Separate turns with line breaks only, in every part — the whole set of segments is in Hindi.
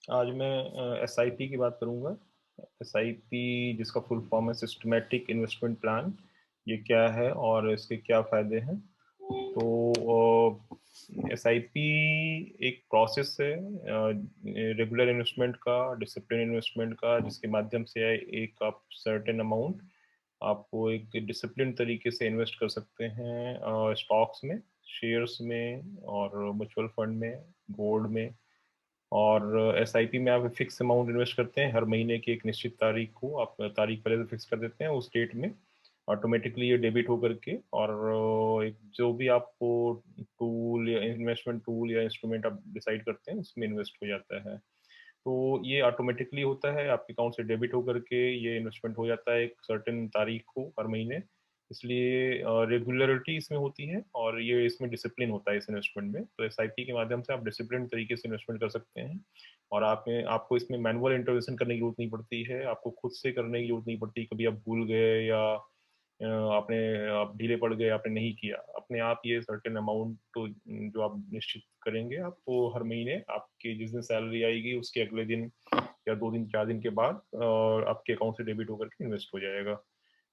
आज मैं एसआईपी की बात करूंगा। एसआईपी जिसका फुल फॉर्म है सिस्टमेटिक इन्वेस्टमेंट प्लान, ये क्या है और इसके क्या फ़ायदे हैं। तो एसआईपी एक प्रोसेस है रेगुलर इन्वेस्टमेंट का, डिसिप्लिन इन्वेस्टमेंट का, जिसके माध्यम से एक आप सर्टेन अमाउंट आपको एक डिसिप्लिन तरीके से इन्वेस्ट कर सकते हैं स्टॉक्स में, शेयर्स में और म्यूचुअल फंड में, गोल्ड में। और एसआईपी में आप फिक्स अमाउंट इन्वेस्ट करते हैं हर महीने की एक निश्चित तारीख को, आप तारीख पहले से फिक्स कर देते हैं, उस डेट में ऑटोमेटिकली ये डेबिट होकर के, और एक जो भी आपको टूल या इन्वेस्टमेंट टूल या इंस्ट्रूमेंट आप डिसाइड करते हैं उसमें इन्वेस्ट हो जाता है। तो ये ऑटोमेटिकली होता है, आपके अकाउंट से डेबिट होकर के ये इन्वेस्टमेंट हो जाता है एक सर्टेन तारीख को हर महीने। इसलिए रेगुलरिटी इसमें होती है और ये इसमें डिसिप्लिन होता है इस इन्वेस्टमेंट में। तो एसआईपी के माध्यम से आप डिसिप्लिन तरीके से इन्वेस्टमेंट कर सकते हैं, और आपको इसमें मैनुअल इंटरवेंशन करने की जरूरत नहीं पड़ती है, आपको खुद से करने की जरूरत नहीं पड़ती। कभी आप भूल गए या आपने आप ढीले पड़ गए, आपने नहीं किया, अपने आप ये सर्टेन अमाउंट तो जो आप निश्चित करेंगे, आपको हर महीने आपकी जिस दिन सैलरी आएगी उसके अगले दिन या 2 दिन 4 दिन के बाद आपके अकाउंट से डेबिट होकर के इन्वेस्ट हो जाएगा।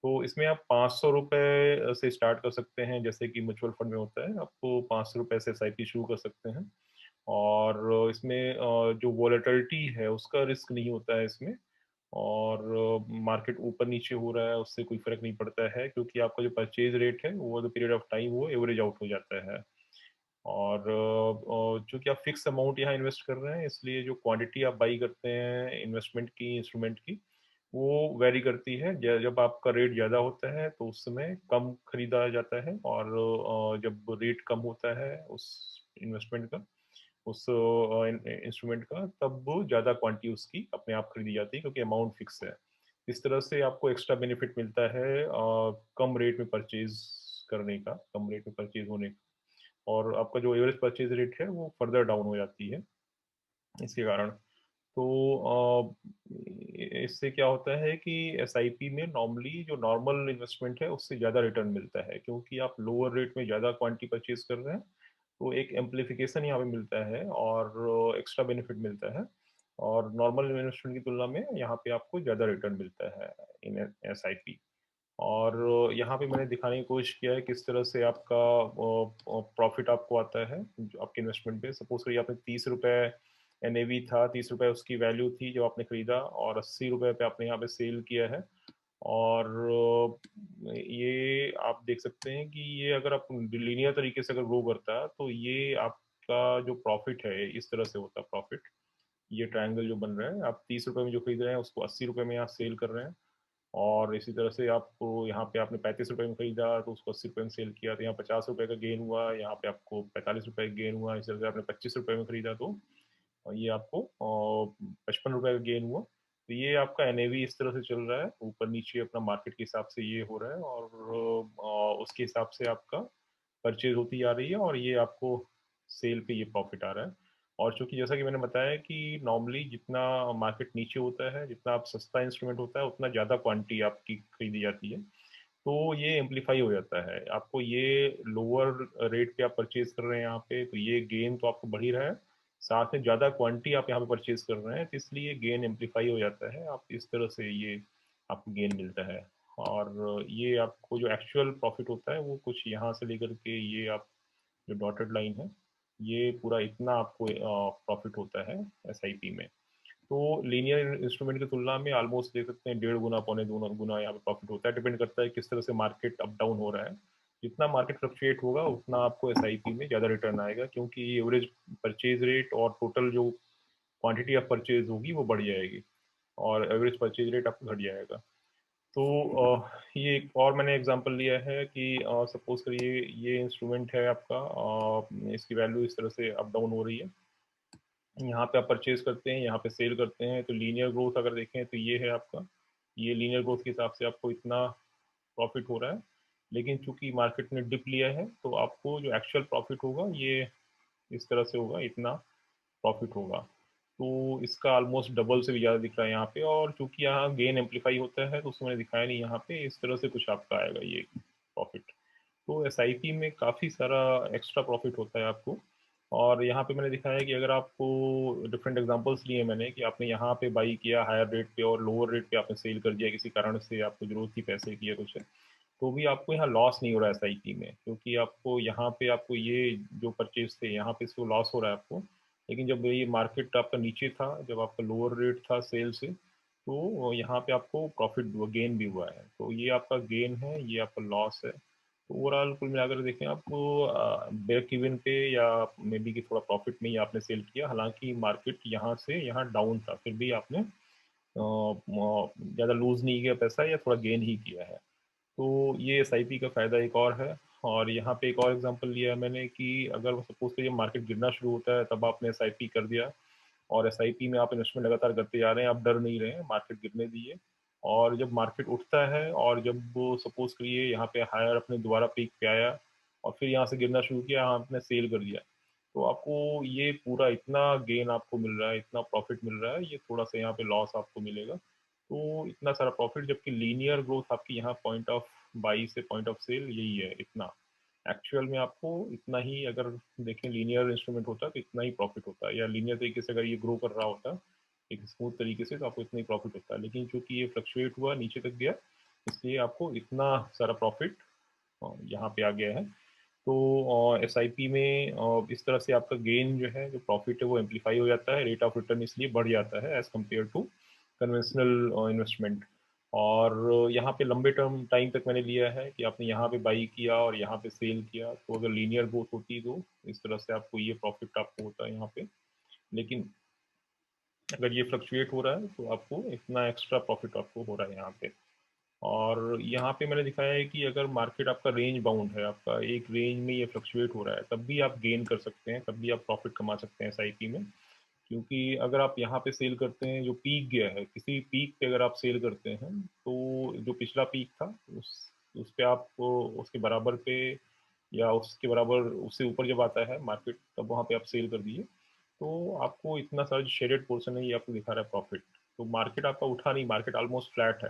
तो इसमें आप 500 रुपये से स्टार्ट कर सकते हैं, जैसे कि म्यूचुअल फंड में होता है, आपको 500 रुपये से एसआईपी शुरू कर सकते हैं। और इसमें जो वॉलेटिलिटी है उसका रिस्क नहीं होता है इसमें, और मार्केट ऊपर नीचे हो रहा है उससे कोई फर्क नहीं पड़ता है, क्योंकि आपका जो परचेज रेट है वो द पीरियड ऑफ टाइम वो एवरेज आउट हो जाता है। और चूंकि आप फिक्स अमाउंट यहाँ इन्वेस्ट कर रहे हैं, इसलिए जो क्वांटिटी आप बाई करते हैं इन्वेस्टमेंट की, इंस्ट्रूमेंट की, वो वेरी करती है। जब आपका रेट ज़्यादा होता है तो उस समय कम खरीदा जाता है, और जब रेट कम होता है उस इन्वेस्टमेंट का, उस इंस्ट्रूमेंट का, तब वो ज़्यादा क्वांटिटी उसकी अपने आप खरीदी जाती है, क्योंकि अमाउंट फिक्स है। इस तरह से आपको एक्स्ट्रा बेनिफिट मिलता है कम रेट में परचेज करने का, कम रेट में परचेज होने का, और आपका जो एवरेज परचेज रेट है वो फर्दर डाउन हो जाती है इसके कारण। तो इससे क्या होता है कि एसआईपी में नॉर्मली जो नॉर्मल इन्वेस्टमेंट है उससे ज़्यादा रिटर्न मिलता है, क्योंकि आप लोअर रेट में ज़्यादा क्वांटिटी परचेज कर रहे हैं, तो एक एम्पलीफिकेशन यहाँ पे मिलता है और एक्स्ट्रा बेनिफिट मिलता है। और नॉर्मल इन्वेस्टमेंट की तुलना में यहाँ पे आपको ज़्यादा रिटर्न मिलता है इन एसआईपी। और यहाँ पे मैंने दिखाने की कोशिश किया है किस तरह से आपका प्रॉफिट आपको आता है जो आपके इन्वेस्टमेंट पे। सपोज करिए आपने 30 रुपये एनएवी था, 30 रुपये उसकी वैल्यू थी जो आपने खरीदा, और 80 रुपये पे आपने यहाँ पे सेल किया है। और ये आप देख सकते हैं कि ये अगर आप लीनियर तरीके से अगर ग्रो करता है तो ये आपका जो प्रॉफिट है इस तरह से होता है प्रॉफिट। ये ट्रायंगल जो बन रहा है, आप 30 रुपये में जो खरीद रहे हैं उसको 80 रुपये में यहाँ सेल कर रहे हैं, और इसी तरह से आपको यहाँ पे आपने 35 रुपये में खरीदा तो उसको 80 रुपये में सेल किया, तो यहाँ 50 रुपये का गेन हुआ, यहाँ पे आपको 45 रुपये का गेन हुआ। इसी तरह से आपने 25 रुपये में खरीदा तो ये आपको 55 रुपये का गेन हुआ। तो ये आपका एनएवी इस तरह से चल रहा है, ऊपर नीचे अपना मार्केट के हिसाब से ये हो रहा है, और उसके हिसाब से आपका परचेज होती जा रही है, और ये आपको सेल पे ये प्रॉफिट आ रहा है। और चूंकि जैसा कि मैंने बताया कि नॉर्मली जितना मार्केट नीचे होता है, जितना आप सस्ता इंस्ट्रूमेंट होता है, उतना ज़्यादा क्वांटिटी आपकी खरीदी जाती है, तो ये एम्पलीफाई हो जाता है। आपको ये लोअर रेट पे आप परचेज कर रहे हैं यहाँ पे, तो ये गेन तो आपको बढ़ ही रहा है, साथ में ज़्यादा क्वांटिटी आप यहाँ पे परचेज कर रहे हैं, तो इसलिए गेन एम्पलीफाई हो जाता है। आप इस तरह से ये आपको गेन मिलता है। और ये आपको जो एक्चुअल प्रॉफिट होता है वो कुछ यहाँ से लेकर के ये आप जो डॉटेड लाइन है, ये पूरा इतना आपको प्रॉफिट होता है एसआईपी में। तो लीनियर इंस्ट्रूमेंट की तुलना में ऑलमोस्ट देख सकते हैं 1.5 गुना पौने 2 गुना यहाँ पे प्रॉफिट होता है। डिपेंड करता है किस तरह से मार्केट अप डाउन हो रहा है। जितना मार्केट फ्लक्चुएट होगा उतना आपको एसआईपी में ज़्यादा रिटर्न आएगा, क्योंकि एवरेज परचेज रेट और टोटल जो क्वांटिटी ऑफ परचेज होगी वो बढ़ जाएगी, और एवरेज परचेज रेट आपको घट जाएगा। तो ये एक और मैंने एग्जांपल लिया है कि सपोज करिए ये इंस्ट्रूमेंट है आपका, इसकी वैल्यू इस तरह से अप डाउन हो रही है। यहाँ पे आप परचेज करते हैं, यहाँ पे सेल करते हैं, तो लीनियर ग्रोथ अगर देखें तो ये है आपका, ये लीनियर ग्रोथ के हिसाब से आपको इतना प्रॉफिट हो रहा है। लेकिन चूंकि मार्केट ने डिप लिया है तो आपको जो एक्चुअल प्रॉफिट होगा ये इस तरह से होगा, इतना प्रॉफिट होगा। तो इसका ऑलमोस्ट डबल से भी ज़्यादा दिख रहा है यहाँ पे, और चूंकि यहाँ गेन एम्पलीफाई होता है तो उसमें मैंने दिखाया नहीं, यहाँ पे इस तरह से कुछ आपका आएगा ये प्रॉफिट। तो एसआईपी में काफ़ी सारा एक्स्ट्रा प्रॉफिट होता है आपको, और यहाँ पे मैंने दिखाया है कि अगर आपको डिफरेंट एग्जांपल्स लिए मैंने कि आपने यहाँ पे बाई किया हायर रेट पे और लोअर रेट पे आपने सेल कर दिया किसी कारण से, आपको जरूरत थी पैसे की या कुछ है, तो भी आपको यहाँ लॉस नहीं हो रहा है एसआईपी में, क्योंकि आपको यहाँ पे आपको ये जो परचेज थे यहाँ पे इसको लॉस हो रहा है आपको। लेकिन जब ये मार्केट आपका नीचे था, जब आपका लोअर रेट था सेल से, तो यहाँ पे आपको प्रॉफिट गेन भी हुआ है। तो ये आपका गेन है, ये आपका लॉस है। तो ओवरऑल कुल मिलाकर देखें आपको ब्रेक इवन पे या मे बी कि थोड़ा प्रॉफिट में ही आपने सेल किया, हालांकि मार्केट यहाँ से यहाँ डाउन था, फिर भी आपने ज़्यादा लूज नहीं किया पैसा या थोड़ा गेन ही किया है। तो ये एसआईपी का फ़ायदा एक और है। और यहाँ पे एक और एग्जांपल लिया है मैंने कि अगर सपोज करिए मार्केट गिरना शुरू होता है, तब आपने एसआईपी कर दिया और एसआईपी में आप इन्वेस्टमेंट लगातार करते जा रहे हैं, आप डर नहीं रहे हैं, मार्केट गिरने दीजिए। और जब मार्केट उठता है और जब वो सपोज करिए यहाँ पे हायर अपने दोबारा पीक पे आया और फिर यहाँ से गिरना शुरू किया, आपने सेल कर दिया, तो आपको ये पूरा इतना गेन आपको मिल रहा है, इतना प्रॉफिट मिल रहा है, ये थोड़ा सा यहाँ पे लॉस आपको मिलेगा। तो इतना सारा प्रॉफिट, जबकि लीनियर ग्रोथ आपकी यहाँ पॉइंट ऑफ बाई से पॉइंट ऑफ सेल यही है इतना। एक्चुअल में आपको इतना ही, अगर देखें लीनियर इंस्ट्रूमेंट होता तो इतना ही प्रॉफिट होता, या लीनियर तरीके से अगर ये ग्रो कर रहा होता एक स्मूथ तरीके से, तो आपको इतना ही प्रॉफिट होता है। लेकिन चूंकि ये फ्लक्चुएट हुआ, नीचे तक गया, इसलिए आपको इतना सारा प्रॉफिट यहाँ पे आ गया है। तो एस आई पी में इस तरह से आपका गेन जो है, जो प्रॉफिट है, वो एम्पलीफाई हो जाता है, रेट ऑफ रिटर्न इसलिए बढ़ जाता है as compare to conventional investment. और यहाँ पे लंबे टर्म टाइम तक मैंने लिया है कि आपने यहाँ पे बाई किया और यहाँ पे सेल किया, तो अगर लीनियर ग्रोथ होती तो इस तरह से आपको ये प्रॉफिट आपको होता है यहाँ पे। लेकिन अगर ये फ्लक्चुएट हो रहा है तो आपको इतना एक्स्ट्रा प्रॉफिट आपको हो रहा है यहाँ पे। और यहाँ पे मैंने दिखाया है कि अगर मार्केट आपका रेंज बाउंड है, आपका एक रेंज में ये फ्लक्चुएट हो रहा है, तब भी आप गेन कर सकते हैं, तब भी आप प्रॉफिट कमा सकते हैं एसआईपी में। क्योंकि अगर आप यहाँ पे सेल करते हैं, जो पीक गया है, किसी पीक पे अगर आप सेल करते हैं, तो जो पिछला पीक था उस पे आप उसके बराबर पे या उसके बराबर उससे ऊपर जब आता है मार्केट, तब वहाँ पे आप सेल कर दिए, तो आपको इतना सारा जो शेडेड पोर्शन है ये आपको दिखा रहा है प्रॉफिट। तो मार्केट आपका उठा नहीं, मार्केट ऑलमोस्ट फ्लैट है,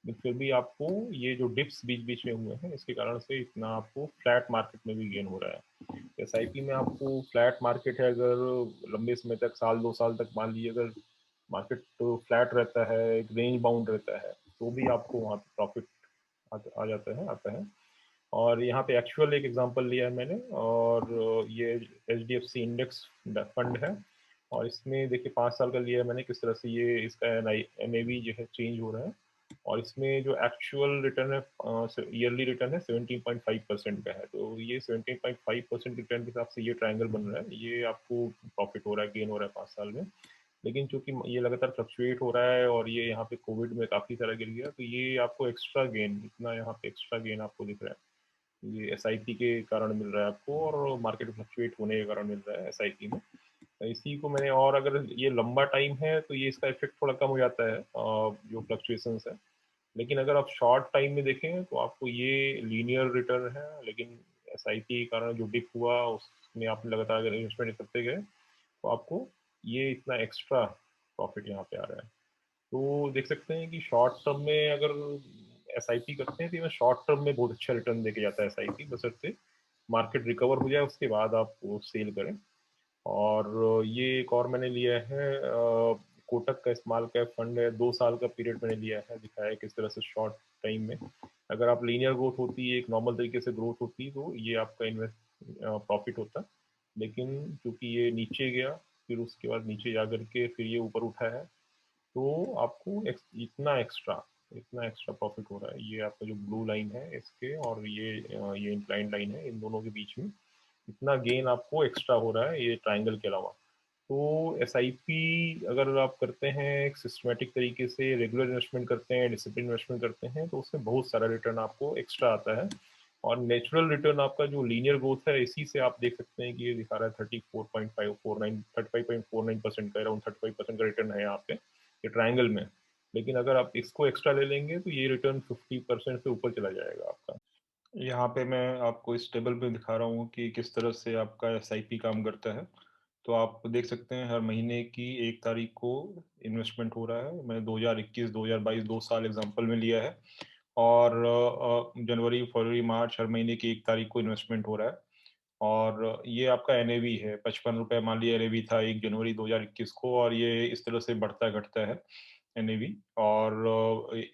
लेकिन फिर भी आपको ये जो डिप्स बीच बीच में हुए हैं, इसके कारण से इतना आपको फ्लैट मार्केट में भी गेन हो रहा है। एसआईपी में आपको फ्लैट मार्केट है, अगर लंबे समय तक, साल 2 साल तक मान लीजिए, अगर मार्केट तो फ्लैट रहता है, एक रेंज बाउंड रहता है, तो भी आपको वहाँ पे प्रॉफिट आ जाता है, आता है। और यहाँ पे एक्चुअल एक एग्जांपल लिया है मैंने, और ये एचडीएफसी इंडेक्स फंड है, और इसमें देखिए 5 साल का लिया है मैंने, किस तरह से ये इसका एनएवी जो है चेंज हो रहा है। और इसमें जो एक्चुअल रिटर्न है, ईयरली रिटर्न है 17.5% का है। तो ये 17.5% रिटर्न के हिसाब से ये ट्रायंगल बन रहा है, ये आपको प्रॉफिट हो रहा है, गेन हो रहा है 5 साल में। लेकिन चूंकि ये लगातार फ्लक्चुएट हो रहा है और ये यहाँ पे कोविड में काफ़ी सारा गिर गया, तो ये आपको एक्स्ट्रा गेन, इतना यहाँ पे एक्स्ट्रा गेन आपको दिख रहा है, ये एसआईपी के कारण मिल रहा है आपको, और मार्केट फ्लक्चुएट होने के कारण मिल रहा है एसआईपी में। इसी को मैंने, और अगर ये लंबा टाइम है तो ये इसका इफेक्ट थोड़ा कम हो जाता है, जो फ्लक्चुएशंस है। लेकिन अगर आप शॉर्ट टाइम में देखें तो आपको ये लीनियर रिटर्न है, लेकिन एसआईपी के कारण जो डिप हुआ उसमें आपने लगातार अगर इन्वेस्टमेंट करते गए, तो आपको ये इतना एक्स्ट्रा प्रॉफिट यहाँ पे आ रहा है। तो देख सकते हैं कि शॉर्ट टर्म में अगर एसआईपी करते हैं, तो ये शॉर्ट टर्म में बहुत अच्छा रिटर्न देके जाता है एसआईपी, बशर्ते मार्केट रिकवर हो जाए उसके बाद आप वो सेल करें। और ये एक और मैंने लिया है, कोटक का स्मॉल कैप फंड है, 2 साल का पीरियड मैंने लिया है, दिखाया है किस तरह से शॉर्ट टाइम में अगर आप लीनियर ग्रोथ होती है, एक नॉर्मल तरीके से ग्रोथ होती, तो ये आपका इन्वेस्ट प्रॉफिट होता। लेकिन क्योंकि ये नीचे गया, फिर उसके बाद नीचे जा करके फिर ये ऊपर उठा है, तो आपको इतना एक्स्ट्रा प्रॉफिट हो रहा है। ये आपका जो ब्लू लाइन है इसके, और ये इंक्लाइन लाइन है, इन दोनों के बीच में इतना गेन आपको एक्स्ट्रा हो रहा है ये ट्राइंगल के अलावा। तो एस आई पी अगर आप करते हैं एक सिस्टमेटिक तरीके से, रेगुलर इन्वेस्टमेंट करते हैं, डिसिप्लिन इन्वेस्टमेंट करते हैं, तो उसमें बहुत सारा रिटर्न आपको एक्स्ट्रा आता है। और नेचुरल रिटर्न आपका जो लीनियर ग्रोथ है, इसी से आप देख सकते हैं कि ये दिखा रहा है 35.49% का, अराउंड 35% का रिटर्न है यहाँ पे ये ट्राइंगल में। लेकिन अगर आप इसको एक्स्ट्रा ले लेंगे तो ये रिटर्न 50% से ऊपर चला जाएगा आपका। यहाँ पे मैं आपको इस टेबल पे दिखा रहा हूँ कि किस तरह से आपका एसआईपी काम करता है। तो आप देख सकते हैं हर महीने की 1 तारीख को इन्वेस्टमेंट हो रहा है। मैंने 2021, 2022 2 साल एग्जांपल में लिया है, और जनवरी, फरवरी, मार्च हर महीने की 1 तारीख को इन्वेस्टमेंट हो रहा है। और ये आपका एनएवी है, 55 रुपये मान लिया एनएवी था 1 जनवरी 2021 को, और ये इस तरह से बढ़ता घटता है एनएवी। और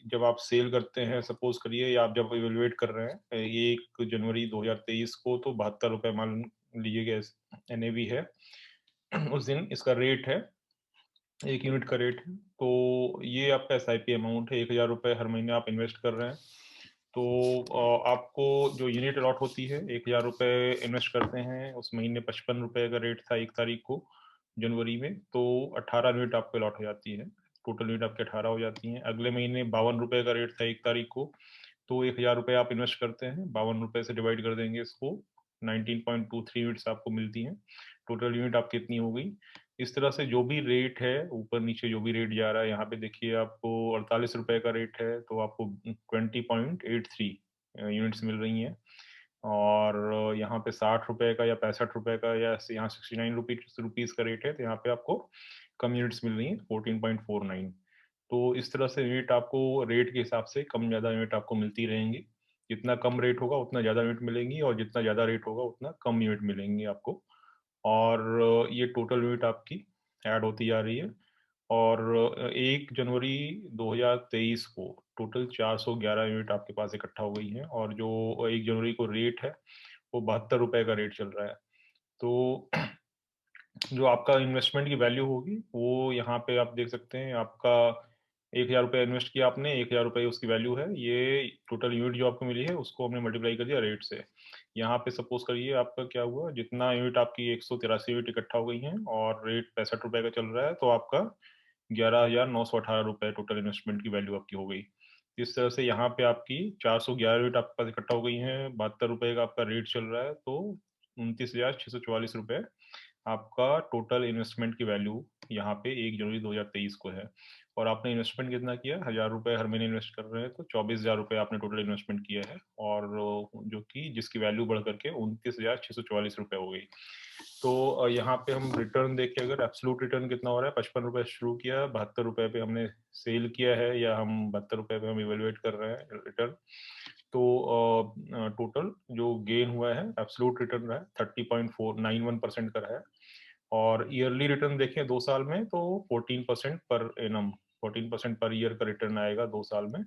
जब आप सेल करते हैं, सपोज करिए, या आप जब इवेलुएट कर रहे हैं 1 जनवरी 2023 को, तो 72 रुपये मान लीजिएगा एनएवी है। उस दिन इसका रेट है, 1 यूनिट का रेट है। तो ये आपका एसआईपी अमाउंट है, 1000 रुपये हर महीने आप इन्वेस्ट कर रहे हैं। तो आपको जो यूनिट अलॉट होती है, 1000 रुपये इन्वेस्ट करते हैं, उस महीने 55 रुपये का रेट था 1 तारीख को जनवरी में, तो 18 यूनिट आपको अलॉट हो जाती है। टोटल यूनिट आपके 18 हो जाती हैं। अगले महीने 52 रुपये का रेट था 1 तारीख को, तो 1000 रुपये आप इन्वेस्ट करते हैं, 52 रुपये से डिवाइड कर देंगे इसको, 19.23 यूनिट्स आपको मिलती हैं। टोटल यूनिट आपकी इतनी हो गई। इस तरह से जो भी रेट है, ऊपर नीचे जो भी रेट जा रहा है, यहाँ पे देखिए आपको 48 रुपये का रेट है, तो आपको 20.83 यूनिट्स मिल रही हैं। और यहाँ पे 60 रुपये का या 65 रुपये का, या यहाँ 69 रुपीज़ का रेट है, तो यहाँ पे आपको कम यूनिट्स मिल रही हैं, 14.49। तो इस तरह से यूनिट आपको रेट के हिसाब से कम ज़्यादा यूनिट आपको मिलती रहेंगी। जितना कम रेट होगा उतना ज़्यादा यूनिट मिलेंगी, और जितना ज़्यादा रेट होगा उतना कम यूनिट मिलेंगी आपको। और ये टोटल यूनिट आपकी ऐड होती जा रही है। और 1 जनवरी 2023 को टोटल 411 यूनिट आपके पास इकट्ठा हो गई हैं, और जो 1 जनवरी को रेट है वो 72 रुपये का रेट चल रहा है। तो जो आपका इन्वेस्टमेंट की वैल्यू होगी वो यहाँ पे आप देख सकते हैं। आपका 1000 रुपये इन्वेस्ट किया आपने, 1000 रुपये उसकी वैल्यू है। ये टोटल यूनिट जो आपको मिली है उसको हमने मल्टीप्लाई कर दिया रेट से। यहाँ पे सपोज करिए आपका क्या हुआ, जितना यूनिट आपकी 183 यूनिट इकट्ठा हो गई हैं और रेट 65 रुपये का चल रहा है, तो आपका 11,918 रुपये टोटल इन्वेस्टमेंट की वैल्यू आपकी हो गई। इस तरह से यहाँ पे आपकी 411 यूनिट आपके पास इकट्ठा हो गई हैं, 72 रुपये का आपका रेट चल रहा है, तो 29,644 रुपये आपका टोटल इन्वेस्टमेंट की वैल्यू यहाँ पे 1 जनवरी 2023 को है। और आपने इन्वेस्टमेंट कितना किया, 1000 रुपये हर महीने इन्वेस्ट कर रहे हैं, तो 24,000 रुपये आपने टोटल इन्वेस्टमेंट किया है, और जो कि जिसकी वैल्यू बढ़ करके 29,644 रुपये हो गई। तो यहाँ पे हम रिटर्न देख के, अगर एब्सोल्यूट रिटर्न कितना हो रहा है, 55 रुपये शुरू किया, 72 रुपये पे हमने सेल किया है, या हम 72 रुपये पे हम इवेलुएट कर रहे हैं रिटर्न। तो टोटल जो गेन हुआ है, एब्सोल्यूट रिटर्न रहा है 30.491% का रहा है। और ईयरली रिटर्न देखें 2 साल में, तो 14% पर एनम, 14% पर ईयर का रिटर्न आएगा 2 साल में।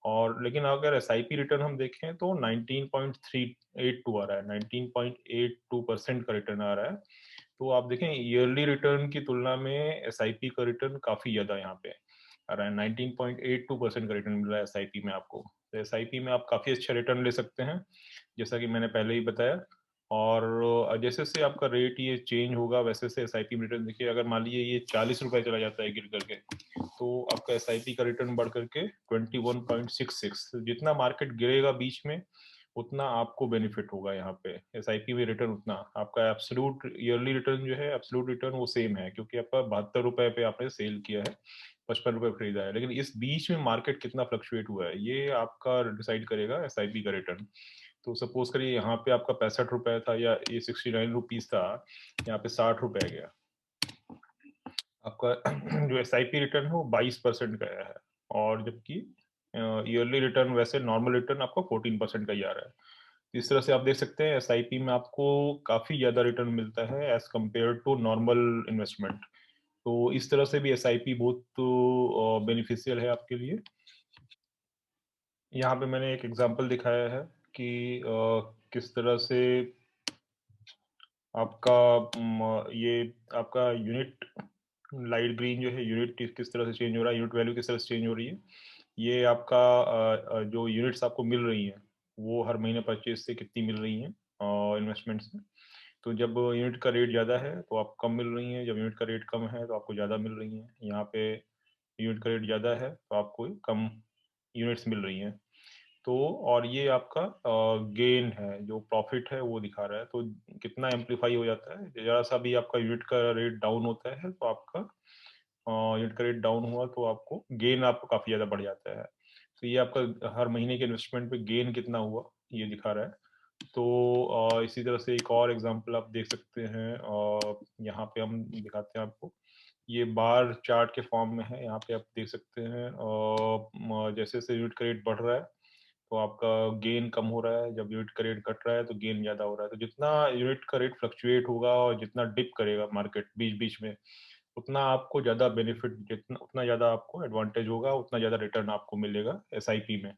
और लेकिन अगर एसआईपी रिटर्न हम देखें तो 19.382 आ रहा है, 19.82% का रिटर्न आ रहा है। तो आप देखें ईयरली रिटर्न की तुलना में एसआईपी का रिटर्न काफी ज्यादा यहाँ पे आ रहा है। 19.82% का रिटर्न मिल रहा है एसआईपी में आपको। तो एसआईपी में आप काफी अच्छा रिटर्न ले सकते हैं, जैसा कि मैंने पहले ही बताया। और जैसे से आपका रेट ये चेंज होगा, वैसे से एसआईपी में रिटर्न देखिए, अगर मान लीजिए ये 40 रुपए चला जाता है गिर करके, तो आपका एसआईपी का रिटर्न बढ़ करके 21.66। जितना मार्केट गिरेगा बीच में, उतना आपको बेनिफिट होगा यहाँ पे एसआईपी में रिटर्न उतना। आपका एब्सोल्यूट ईयरली रिटर्न जो है, एब्सोल्यूट रिटर्न वो सेम है, क्योंकि आपका 72 रुपए पे आपने सेल किया है, 55 रुपए खरीदा है। लेकिन इस बीच में मार्केट कितना फ्लक्चुएट हुआ है, ये आपका डिसाइड करेगा एसआईपी का रिटर्न। तो सपोज करिए यहाँ पे आपका 65 रुपए था, या ये 69 रुपीज था, यहाँ पे 60 रुपए गया, आपका जो एसआईपी रिटर्न है वो 22% का आया है। और जबकि ईयरली रिटर्न, वैसे नॉर्मल रिटर्न आपका 14% का ही आ रहा है। इस तरह से आप देख सकते हैं एसआईपी में आपको काफी ज्यादा रिटर्न मिलता है as compare to normal investment. तो इस तरह से भी एसआईपी बहुत बेनिफिशियल है आपके लिए। यहाँ पे मैंने एक एग्जांपल दिखाया है कि किस तरह से आपका ये आपका यूनिट लाइट ग्रीन जो है, यूनिट किस तरह से चेंज हो रहा है, यूनिट वैल्यू किस तरह से चेंज हो रही है। ये आपका जो यूनिट्स आपको मिल रही हैं वो हर महीने परचेज से कितनी मिल रही हैं इन्वेस्टमेंट से। तो जब यूनिट का रेट ज़्यादा है तो आपको कम मिल रही हैं, जब यूनिट का रेट कम है तो आपको ज़्यादा मिल रही हैं। यहाँ पे यूनिट का रेट ज़्यादा है तो आपको कम यूनिट्स मिल रही हैं। तो और ये आपका गेन है, जो प्रॉफिट है वो दिखा रहा है। तो कितना एम्पलीफाई हो जाता है, जरा सा भी आपका यूनिट का रेट डाउन होता है तो आपका यूनिट का रेट डाउन हुआ तो आपको गेन आपको काफी ज्यादा बढ़ जाता है। तो ये आपका हर महीने के इन्वेस्टमेंट पे गेन कितना हुआ ये दिखा रहा है। तो इसी तरह से एक और एग्जांपल आप देख सकते हैं, यहाँ पे हम दिखाते हैं आपको। ये बार चार्ट के फॉर्म में है, यहाँ पे आप देख सकते हैं जैसे जैसे यूनिट का रेट बढ़ रहा है तो आपका गेन कम हो रहा है, जब यूनिट का रेट घट रहा है तो गेन ज़्यादा हो रहा है। तो जितना यूनिट का रेट फ्लक्चुएट होगा और जितना डिप करेगा मार्केट बीच बीच में, उतना आपको ज़्यादा बेनिफिट, जितना उतना ज़्यादा आपको एडवांटेज होगा, उतना ज़्यादा रिटर्न आपको मिलेगा एसआईपी में।